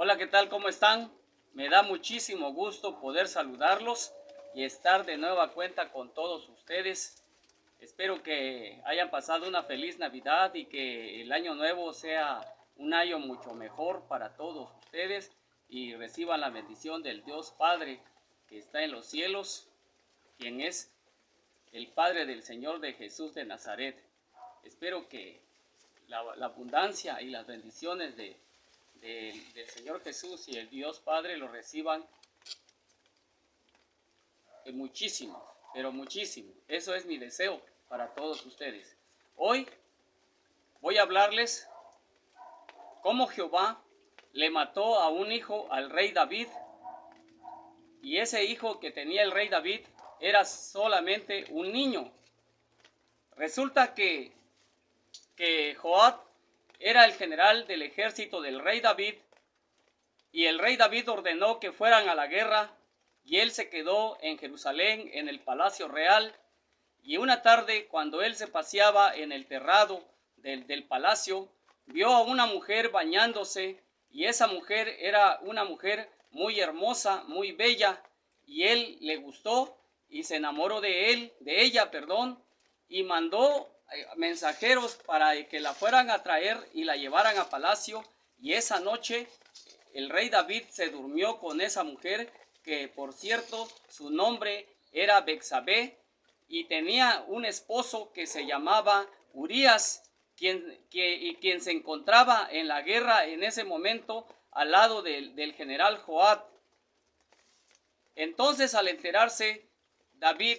Hola, ¿qué tal? ¿Cómo están? Me da muchísimo gusto poder saludarlos y estar de nueva cuenta con todos ustedes. Espero que hayan pasado una feliz Navidad y que el año nuevo sea un año mucho mejor para todos ustedes y reciban la bendición del Dios Padre que está en los cielos, quien es el Padre del Señor de Jesús de Nazaret. Espero que la abundancia y las bendiciones del Señor Jesús y el Dios Padre lo reciban muchísimo, pero muchísimo. Eso es mi deseo para todos ustedes. Hoy voy a hablarles cómo Jehová le mató a un hijo al rey David, y ese hijo que tenía el rey David era solamente un niño. Resulta que Joab era el general del ejército del rey David, y el rey David ordenó que fueran a la guerra, y él se quedó en Jerusalén en el palacio real. Y una tarde, cuando él se paseaba en el terrado del palacio, vio a una mujer bañándose, y esa mujer era una mujer muy hermosa, muy bella, y él le gustó y se enamoró de ella, y mandó mensajeros para que la fueran a traer y la llevaran a palacio. Y esa noche el rey David se durmió con esa mujer, que por cierto su nombre era Betsabé, y tenía un esposo que se llamaba Urías, quien se encontraba en la guerra en ese momento al lado del general Joab. Entonces, al enterarse David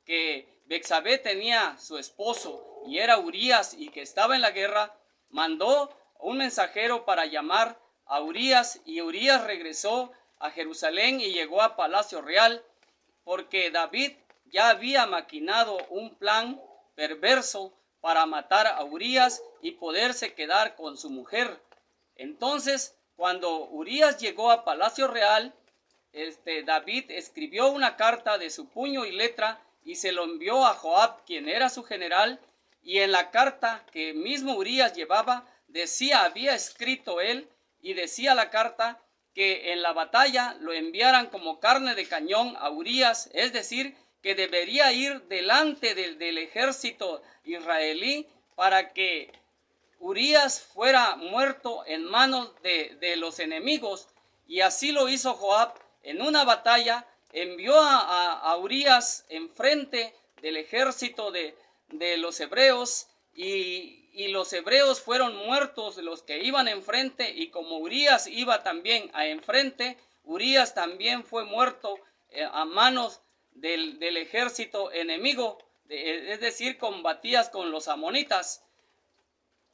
que Betsabé tenía su esposo y era Urías y que estaba en la guerra, mandó un mensajero para llamar a Urías, y Urías regresó a Jerusalén y llegó a Palacio Real, porque David ya había maquinado un plan perverso para matar a Urías y poderse quedar con su mujer. Entonces, cuando Urías llegó a Palacio Real, David escribió una carta de su puño y letra y se lo envió a Joab, quien era su general, y en la carta que mismo Urías llevaba, había escrito él, y decía la carta que en la batalla lo enviaran como carne de cañón a Urías, es decir, que debería ir delante del ejército israelí para que Urías fuera muerto en manos de los enemigos. Y así lo hizo Joab. En una batalla envió a Urías enfrente del ejército de los hebreos, y los hebreos fueron muertos los que iban enfrente, y como Urías iba también a enfrente, Urías también fue muerto a manos del ejército enemigo, es decir, combatías con los amonitas.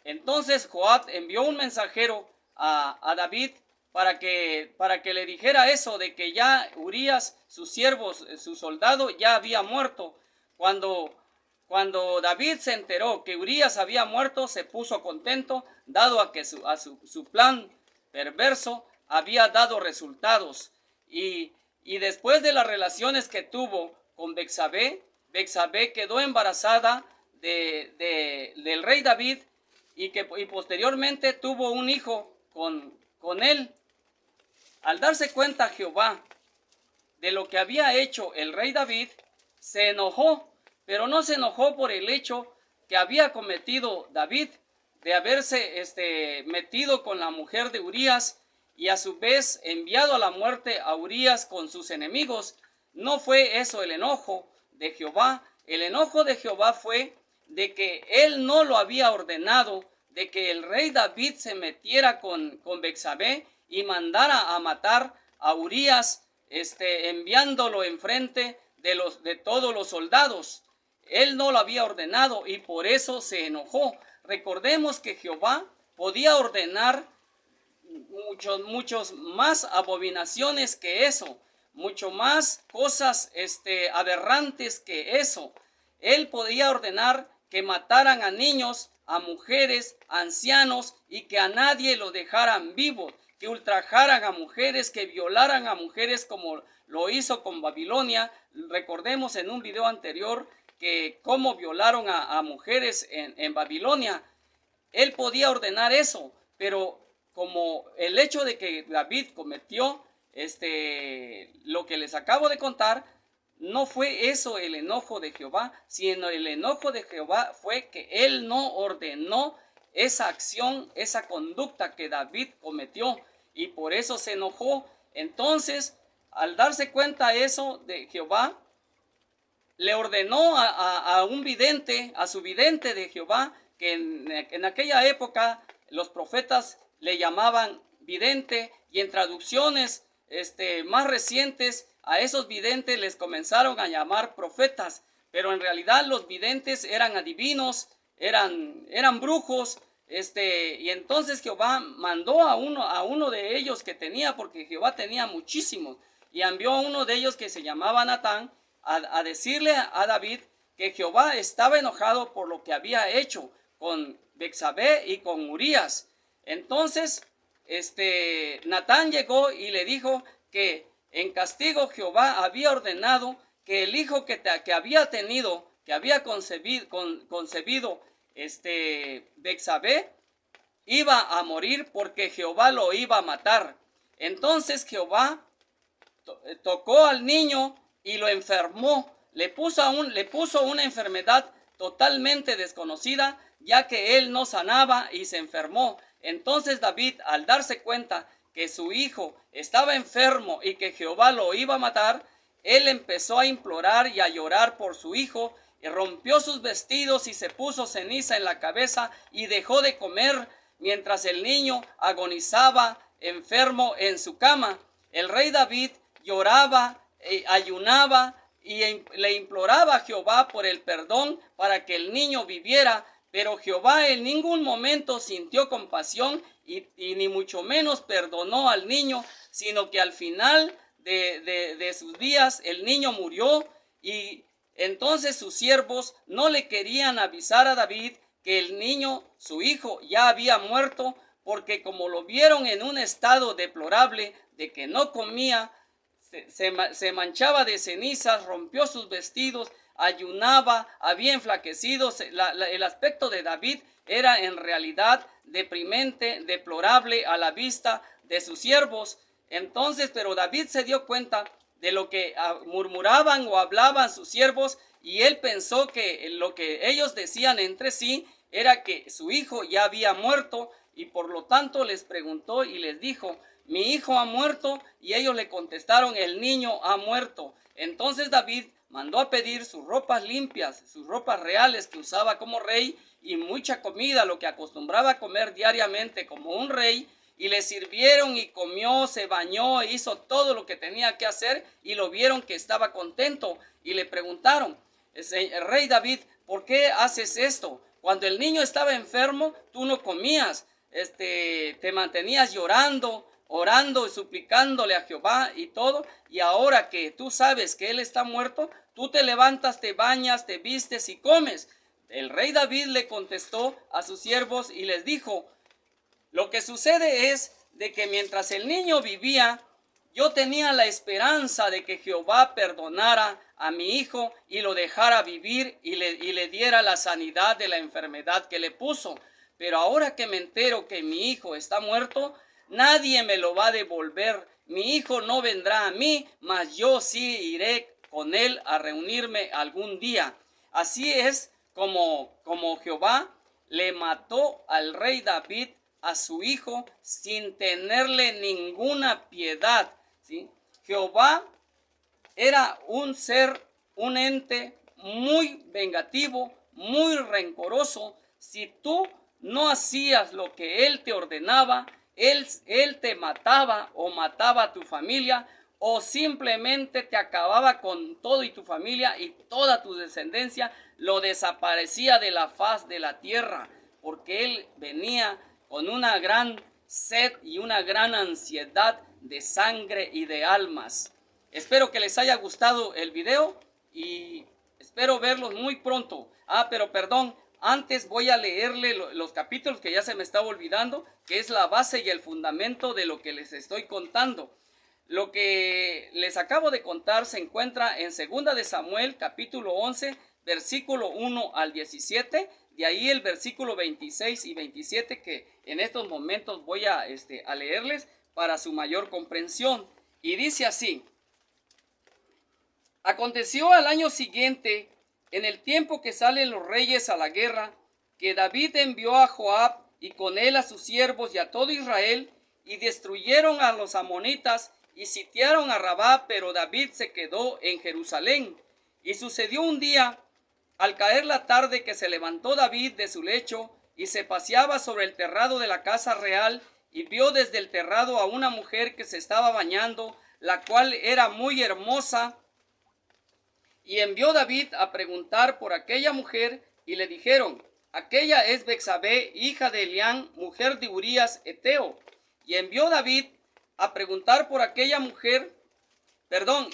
Entonces Joab envió un mensajero a David para que le dijera eso, de que ya Urías, sus siervos, su soldado, ya había muerto. Cuando David se enteró que Urías había muerto, se puso contento, dado a que su plan perverso había dado resultados. Y después de las relaciones que tuvo con Betsabé, Betsabé quedó embarazada del rey David, y posteriormente tuvo un hijo con él. Al darse cuenta Jehová de lo que había hecho el rey David, se enojó, pero no se enojó por el hecho que había cometido David de haberse metido con la mujer de Urías, y a su vez enviado a la muerte a Urías con sus enemigos. No fue eso el enojo de Jehová. El enojo de Jehová fue de que él no lo había ordenado, de que el rey David se metiera con Betsabé y mandara a matar a Urías, enviándolo enfrente de todos los soldados. Él no lo había ordenado y por eso se enojó. Recordemos que Jehová podía ordenar muchos más abominaciones que eso, mucho más cosas aberrantes que eso. Él podía ordenar que mataran a niños, a mujeres, a ancianos, y que a nadie lo dejaran vivo, que ultrajaran a mujeres, que violaran a mujeres, como lo hizo con Babilonia. Recordemos en un video anterior que cómo violaron a mujeres en Babilonia. Él podía ordenar eso, pero como el hecho de que David cometió lo que les acabo de contar, no fue eso el enojo de Jehová, sino el enojo de Jehová fue que él no ordenó esa acción, esa conducta que David cometió, y por eso se enojó. Entonces, al darse cuenta eso de Jehová, le ordenó a un vidente, a su vidente de Jehová, que en aquella época los profetas le llamaban vidente, y en traducciones más recientes a esos videntes les comenzaron a llamar profetas, pero en realidad los videntes eran adivinos, eran brujos, y entonces Jehová mandó a uno de ellos que tenía, porque Jehová tenía muchísimos, y envió a uno de ellos que se llamaba Natán a decirle a David que Jehová estaba enojado por lo que había hecho con Betsabé y con Urías. Entonces Natán llegó y le dijo que en castigo Jehová había ordenado que el hijo que había tenido, que había concebido Betsabé, iba a morir porque Jehová lo iba a matar. Entonces Jehová tocó al niño y lo enfermó, le puso una enfermedad totalmente desconocida, ya que él no sanaba y se enfermó. Entonces David, al darse cuenta que su hijo estaba enfermo y que Jehová lo iba a matar, él empezó a implorar y a llorar por su hijo, y rompió sus vestidos y se puso ceniza en la cabeza y dejó de comer mientras el niño agonizaba enfermo en su cama. El rey David lloraba, ayunaba y le imploraba a Jehová por el perdón para que el niño viviera, pero Jehová en ningún momento sintió compasión y ni mucho menos perdonó al niño, sino que al final de sus días el niño murió, y entonces sus siervos no le querían avisar a David que el niño, su hijo, ya había muerto, porque como lo vieron en un estado deplorable de que no comía, se manchaba de cenizas, rompió sus vestidos, ayunaba, había enflaquecido. El aspecto de David era en realidad deprimente, deplorable a la vista de sus siervos. Entonces, pero David se dio cuenta de lo que murmuraban o hablaban sus siervos, y él pensó que lo que ellos decían entre sí era que su hijo ya había muerto, y por lo tanto les preguntó y les dijo: mi hijo ha muerto. Y ellos le contestaron: el niño ha muerto. Entonces David mandó a pedir sus ropas limpias, sus ropas reales que usaba como rey, y mucha comida, lo que acostumbraba a comer diariamente como un rey, y le sirvieron y comió, se bañó, hizo todo lo que tenía que hacer, y lo vieron que estaba contento, y le preguntaron: el rey David, ¿por qué haces esto? Cuando el niño estaba enfermo, tú no comías, te mantenías llorando, orando y suplicándole a Jehová y todo, y ahora que tú sabes que él está muerto, tú te levantas, te bañas, te vistes y comes. El rey David le contestó a sus siervos y les dijo: lo que sucede es de que mientras el niño vivía, yo tenía la esperanza de que Jehová perdonara a mi hijo y lo dejara vivir y le diera la sanidad de la enfermedad que le puso. Pero ahora que me entero que mi hijo está muerto, nadie me lo va a devolver. Mi hijo no vendrá a mí, mas yo sí iré con él a reunirme algún día. Así es como Jehová le mató al rey David a su hijo sin tenerle ninguna piedad, ¿sí? Jehová era un ser, un ente muy vengativo, muy rencoroso. Si tú no hacías lo que él te ordenaba, él te mataba o mataba a tu familia, o simplemente te acababa con todo y tu familia y toda tu descendencia, lo desaparecía de la faz de la tierra, porque él venía con una gran sed y una gran ansiedad de sangre y de almas. Espero que les haya gustado el video y espero verlos muy pronto. Pero perdón, antes voy a leerle los capítulos que ya se me estaba olvidando, que es la base y el fundamento de lo que les estoy contando. Lo que les acabo de contar se encuentra en 2 de Samuel, capítulo 11, versículo 1 al 17, De ahí el versículo 26 y 27 que en estos momentos voy a leerles para su mayor comprensión. Y dice así: Aconteció al año siguiente, en el tiempo que salen los reyes a la guerra, que David envió a Joab y con él a sus siervos y a todo Israel, y destruyeron a los amonitas y sitiaron a Rabá, pero David se quedó en Jerusalén. Y sucedió un día, al caer la tarde, que se levantó David de su lecho y se paseaba sobre el terrado de la casa real, y vio desde el terrado a una mujer que se estaba bañando, la cual era muy hermosa. Y envió David a preguntar por aquella mujer, y le dijeron: aquella es Betsabé, hija de Elián, mujer de Urías Eteo. Y envió David a preguntar por aquella mujer,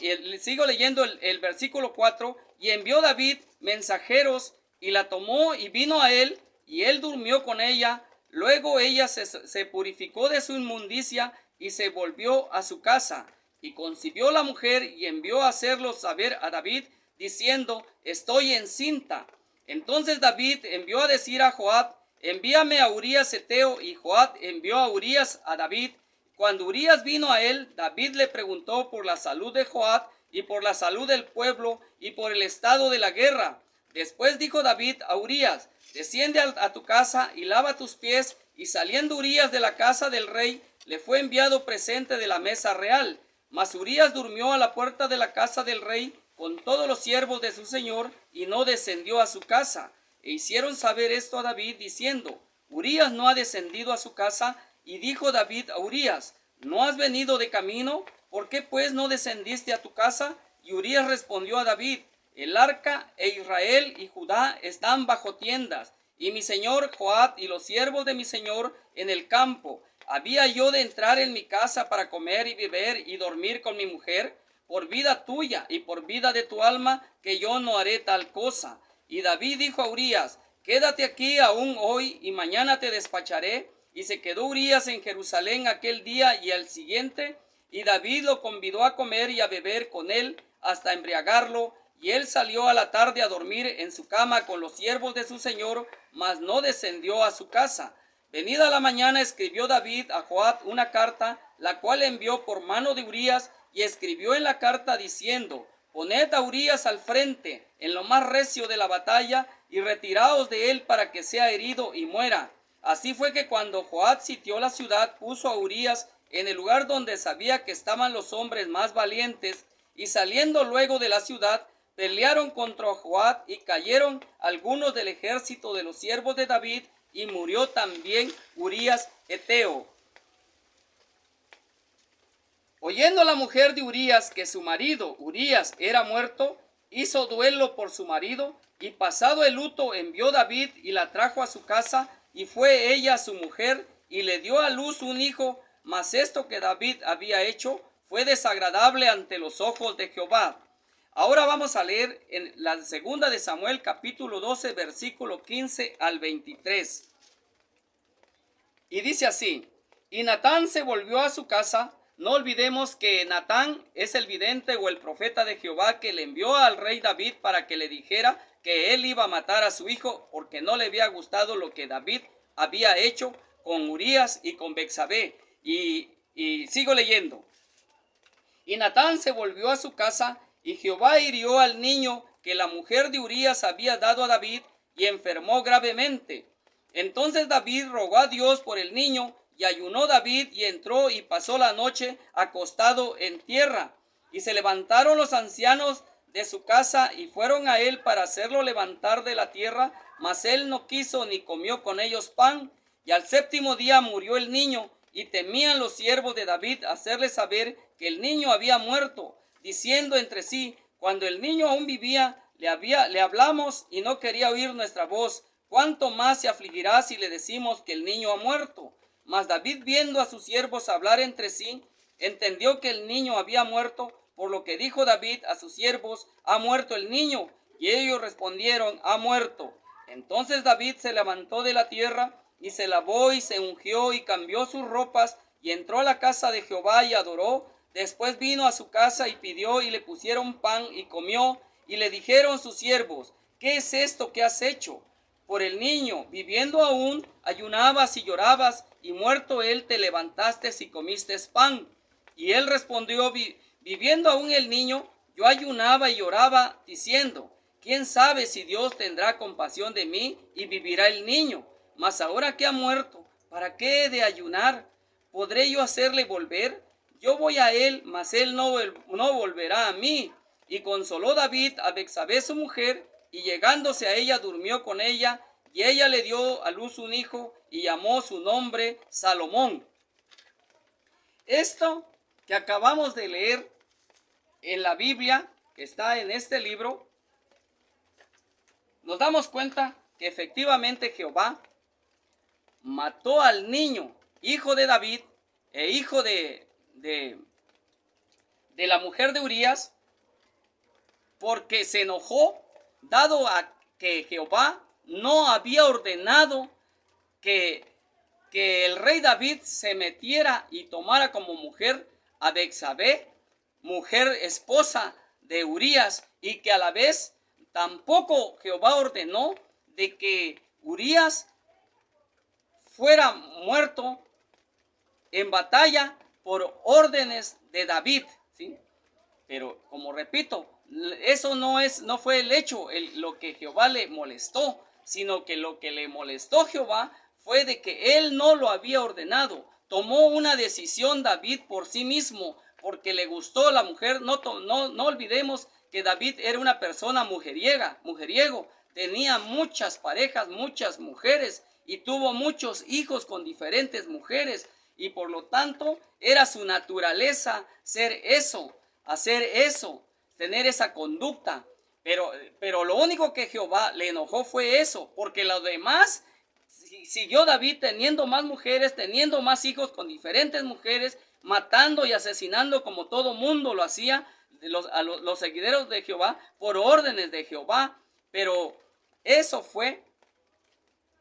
y sigo leyendo el versículo 4, y envió David mensajeros, y la tomó y vino a él, y él durmió con ella. Luego ella se purificó de su inmundicia y se volvió a su casa. Y concibió la mujer y envió a hacerlo saber a David, diciendo: estoy encinta. Entonces David envió a decir a Joab: envíame a Urías Eteo. Y Joab envió a Urías a David. Cuando Urías vino a él, David le preguntó por la salud de Joab y por la salud del pueblo y por el estado de la guerra. Después dijo David a Urías: desciende a tu casa y lava tus pies. Y saliendo Urías de la casa del rey, le fue enviado presente de la mesa real. Mas Urías durmió a la puerta de la casa del rey con todos los siervos de su señor, y no descendió a su casa. E hicieron saber esto a David, diciendo: Urías no ha descendido a su casa. Y dijo David a Urías: ¿no has venido de camino? ¿Por qué pues no descendiste a tu casa? Y Urías respondió a David: el arca e Israel y Judá están bajo tiendas, y mi señor Joab y los siervos de mi señor en el campo. ¿Había yo de entrar en mi casa para comer y beber y dormir con mi mujer? Por vida tuya y por vida de tu alma, que yo no haré tal cosa. Y David dijo a Urías: quédate aquí aún hoy, y mañana te despacharé. Y se quedó Urías en Jerusalén aquel día y al siguiente, y David lo convidó a comer y a beber con él hasta embriagarlo. Y él salió a la tarde a dormir en su cama con los siervos de su señor, mas no descendió a su casa. Venida la mañana, escribió David a Joab una carta, la cual envió por mano de Urías, y escribió en la carta diciendo: poned a Urías al frente en lo más recio de la batalla, y retiraos de él para que sea herido y muera. Así fue que cuando Joab sitió la ciudad, puso a Urías en el lugar donde sabía que estaban los hombres más valientes, y saliendo luego de la ciudad, pelearon contra Joab, y cayeron algunos del ejército de los siervos de David, y murió también Urías Eteo. Oyendo la mujer de Urías que su marido Urías era muerto, hizo duelo por su marido, y pasado el luto envió David y la trajo a su casa, y fue ella su mujer, y le dio a luz un hijo. Mas esto que David había hecho fue desagradable ante los ojos de Jehová. Ahora vamos a leer en la segunda de Samuel, capítulo 12, versículo 15 al 23. Y dice así: y Natán se volvió a su casa. No olvidemos que Natán es el vidente o el profeta de Jehová, que le envió al rey David para que le dijera que él iba a matar a su hijo, porque no le había gustado lo que David había hecho con Urías y con Betsabé. Y sigo leyendo. Y Natán se volvió a su casa, y Jehová hirió al niño que la mujer de Urías había dado a David, y enfermó gravemente. Entonces David rogó a Dios por el niño, y ayunó David, y entró y pasó la noche acostado en tierra. Y se levantaron los ancianos de su casa, y fueron a él para hacerlo levantar de la tierra, mas él no quiso ni comió con ellos pan. Y al séptimo día murió el niño, y temían los siervos de David hacerle saber que el niño había muerto, diciendo entre sí: cuando el niño aún vivía, le hablamos y no quería oír nuestra voz. ¿Cuánto más se afligirá si le decimos que el niño ha muerto? Mas David, viendo a sus siervos hablar entre sí, entendió que el niño había muerto, por lo que dijo David a sus siervos: ha muerto el niño. Y ellos respondieron: ha muerto. Entonces David se levantó de la tierra, y se lavó y se ungió y cambió sus ropas, y entró a la casa de Jehová y adoró. Después vino a su casa y pidió, y le pusieron pan y comió. Y le dijeron sus siervos: ¿qué es esto que has hecho? por el niño, viviendo aún, ayunabas y llorabas, y muerto él te levantaste y comiste pan. Y él respondió, viviendo aún el niño, yo ayunaba y lloraba, diciendo, ¿quién sabe si Dios tendrá compasión de mí y vivirá el niño? Mas ahora que ha muerto, ¿para qué he de ayunar? ¿Podré yo hacerle volver? Yo voy a él, mas él no volverá a mí. Y consoló David a Betsabé su mujer, y llegándose a ella durmió con ella, y ella le dio a luz un hijo, y llamó su nombre Salomón. Esto que acabamos de leer en la Biblia, que está en este libro, nos damos cuenta que efectivamente Jehová mató al niño, hijo de David, e hijo de la mujer de Urías, porque se enojó, dado a que Jehová no había ordenado que el rey David se metiera y tomara como mujer a Betsabé, mujer esposa de Urías, y que a la vez tampoco Jehová ordenó de que Urías fuera muerto en batalla por órdenes de David, ¿sí? Pero como repito, eso no fue el hecho, lo que Jehová le molestó, sino que lo que le molestó Jehová fue de que él no lo había ordenado. Tomó una decisión David por sí mismo, porque le gustó la mujer. No olvidemos que David era una persona mujeriego. Tenía muchas parejas, muchas mujeres, y tuvo muchos hijos con diferentes mujeres, y por lo tanto era su naturaleza hacer eso, tener esa conducta. Pero lo único que Jehová le enojó fue eso, porque los demás siguió David teniendo más mujeres, teniendo más hijos con diferentes mujeres, matando y asesinando como todo mundo lo hacía, los seguidores de Jehová, por órdenes de Jehová. Pero eso fue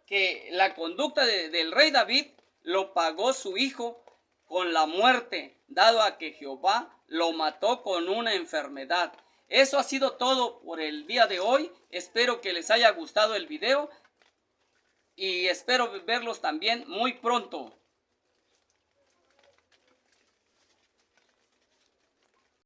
que la conducta del rey David lo pagó su hijo con la muerte, dado a que Jehová lo mató con una enfermedad. Eso ha sido todo por el día de hoy. Espero que les haya gustado el video y espero verlos también muy pronto.